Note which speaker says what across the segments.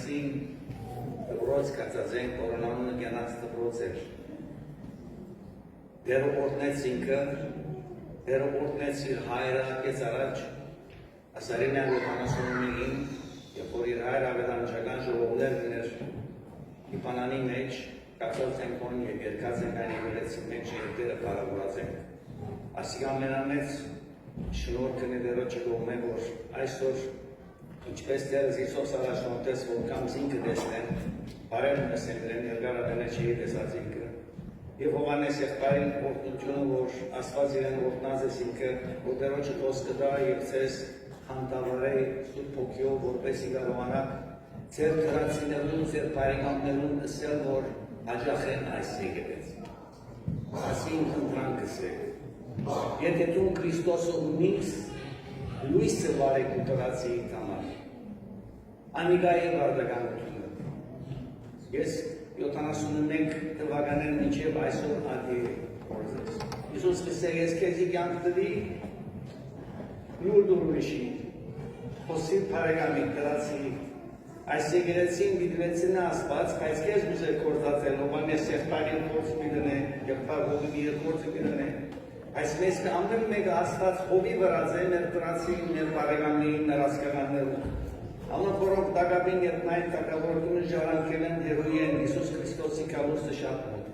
Speaker 1: Մեսին դպրոց կացածենք, որոնամունը գյանած դպրոց էր։ Դերը օրտնեց ինքը, դերը օրտնեց իր հայրը ակեց առաջ, ասարինյան լոկանասունումին, երբ որ իր հայր ավետանչական ժողովներ դներ իպանանի մեջ, կացած ենք ոն և երկած ենք այն եվելեցի մեջ և դերը կարավորած ենք։ Ասիկ ամենամեծ շնորհքը ներերոջը գոհում է, որ այսօր ինչպես դերս Հիսոս առաջնորդեց, որ կամ զինքը տեսնեն, բարել մսեն դրեն երկարատենը չի տեսած ինքը։ Եվ Հովանես եղբայրին օրտնությունը, որ Աստված իրեն օրտնած ես ինքը, որ դերոջը խոսքը դա և ձեզ խանդավարեի Սուրբ Հոգիով, որպեսզի կարողանաք ձեր դրացիներուն, ձեր բարեկամներուն ասել, որ հաջախեն այս եկեղեցին։ Ասին խնդրանքս է։ Եթե դու Քրիստոսը ունիս, լույսը վարեք ու տրացի համար։ Անիգայի վարդականությունը։ Ես 71 թվականներ մինչև այսօր ադի գործես։ Հիսուս կսեր ես քեզի կյանք տվի, նուր դուր ուրիշի, խոսի պարեգամի տրացի, այս եկեղեցին դիտվեցին Աստված, բայց քեզ ուզեր գործածել, Հովանես եղբայրին գործ մի դնե, եղբայր հովի գործ մի դնե։ Այս մեզ ամեն մեկը Աստված հովի վրած է, մեր տրացի, մեր պարեգամի, մեր ասկականներում։ Ամեն որոնք տակաբին երբ նայր տակավորությունը ժարանքել են հերոյի են Հիսուս Քրիստոսի կալուստը շատ մոտ։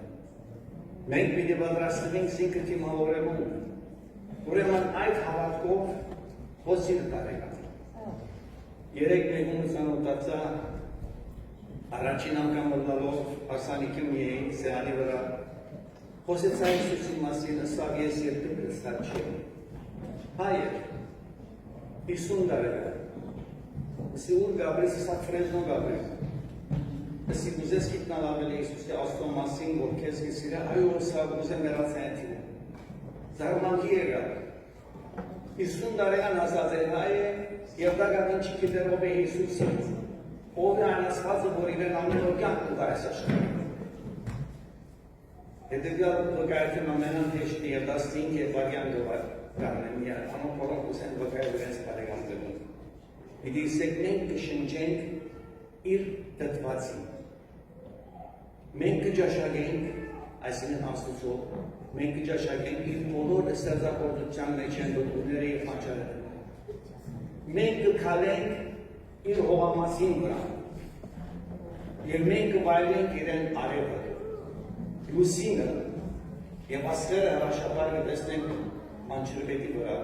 Speaker 1: Մենք պիտի պատրաստվենք զինքը թիմավորելու։ Ուրեմն այդ հավատքով խոսիր տարեկան։ Երեք մեկում ծանոթացա առաջին անգամ մտնալով հարսանիքի մի էին սեղանի վրա։ Խոսեցա Հիսուսի մասին, ըստավ ես երկու կստար չեմ։ Հայ էր, 50 տարեկան։ Ըսի ուր գաբրես, ըսա Ֆրեզնո գաբրես։ Ըսի գուզես կիտնալ ավելի Հիսուսի աստո մասին, որ կեզ գսիրա, այո ըսա գուզե մերած հենթին։ Զարմանքի եղա։ 50 տարեկան ասած է հայ է, և դագավին չի կիտերով է Հիսուսից, ով է անասվածը, որ իրեն ամեն օրգան կուտա այս աշխարհում։ Հետևյալ վկայություն ամենան հեշտի և 15 եվագյան դովար կարնեմ միար, ամեն որոնք ուսեն վկայել իրենց բարեգամներում։ Պիտի իսեք մենք կշնջենք իր դտվածին։ Մենք կջաշագենք այսինքն Աստուծով, մենք կջաշագենք իր բոլոր ստեղծագործության մեջ են դուքները և խաչարերը։ Մենք կքալենք իր հողամասին վրա և մենք կվայելենք իրեն արևը, լուսինը և աստղերը հրաշապար կտեսնենք անջրվետի վրա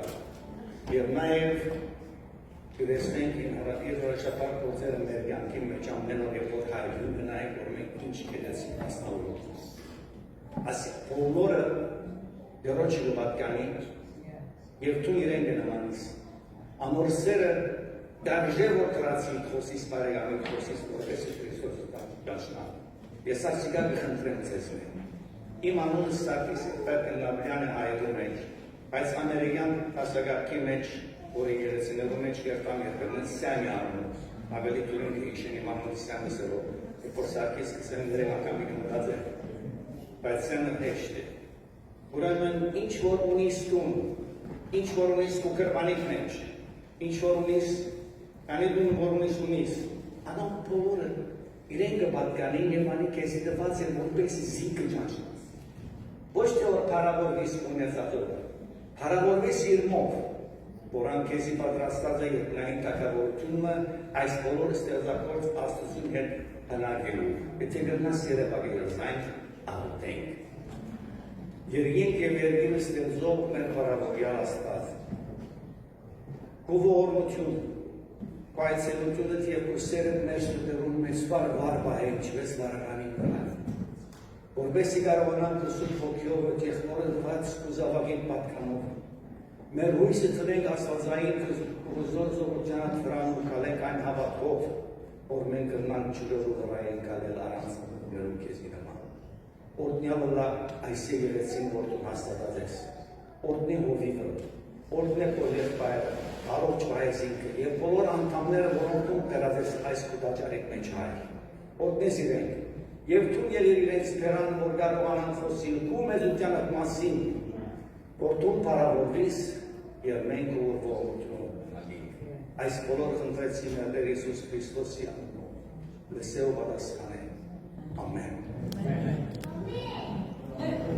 Speaker 1: և նաև կտեսնենք իր հրաշապար գործերը մեր կյանքի մեջ ամեն օր և որ հարյուն գնայինք, որ մենք ինչ կետեցին ասնավորում։ Ասի բոլորը դերոջի լուբատկանի և թուն իրեն գնամանից։ Ամոր սերը դարժե որ տրացի խոսիս բարեգամի խոսիս որպեսի Քրիստոսը դաշնան։ Ես ասիկա կխնդրեմ ձեզ մեր։ Իմ անունը Սարգիս Պերտենլաբյան է հայերու մեջ, բայց ամերիկյան հասագարքի մեջ, որ եկեղեցիներու մեջ կերտամ երբեմն Սյանի անունը, ավելի դուրին կհիշեն իմ անունը Սյանը սրով, որ Սարգիս կսեմ դրեմ ակամի կմտած է, բայց Սյանը հեշտ է։ Ուրեմն ինչ որ ունիս տուն, ինչ որ ունիս կուկրվանիք մեջ, ինչ որ ունիս, կանի դուն որ ունիս, անամ բոլորը իրեն կպատկանին և անի կեզի դված են որպես զինքը ճանչնաց։ Ոչ թե որ պարավորվիս ունեցածով, պարավորվիս իր մով, որան կեզի պատրաստած է երկնային տակավորությունը այս բոլոր ստեղծագործ Աստծուն հետ հնարգելու, եթե գրնաս երևակի երզայն աղտենք։ Երգինք և երգինը ստեղծող մեր պարավորյալ Աստված։ Գովորություն, կայցելությունըտ և կուսերըտ մեր ստուտերուն մեզ վար բահել չվես վարականին վրա։ Որպեսի կարողանանք Սուրբ Հոգիով տեխնորը դված կուզավագին պատկանով։ Մեր հույսը տնենք աստվածային կուզոր զորությանատ վրան ու կալենք այն հավատով, որ մենք կրնանք չուրով ու վրային կալել առանց ներում կեզի նման։ Օրդնյալը լա այս եկեղեցին, որ դու հաստատած ես։ Օրդնի հովիվը, օրդն է քո եղբայրը, առողջ վայեցինքը և բոլոր անդամները, որոնք դու դրած ես այս կուտաճարիք մեջ հայր։ Օրդնես իրենք։ Եվ թուն ելիր իրենց դերան, որ կարողանան խոսին քու մեծությանդ մասին, որ դու պարավորվիս և մենք ուղղորդություն ունենալինք։ Այս բոլոր խնդրեցի մեր Տեր Հիսուս Քրիստոսի անունով։ լսել ու պատասխանել։ Ամեն։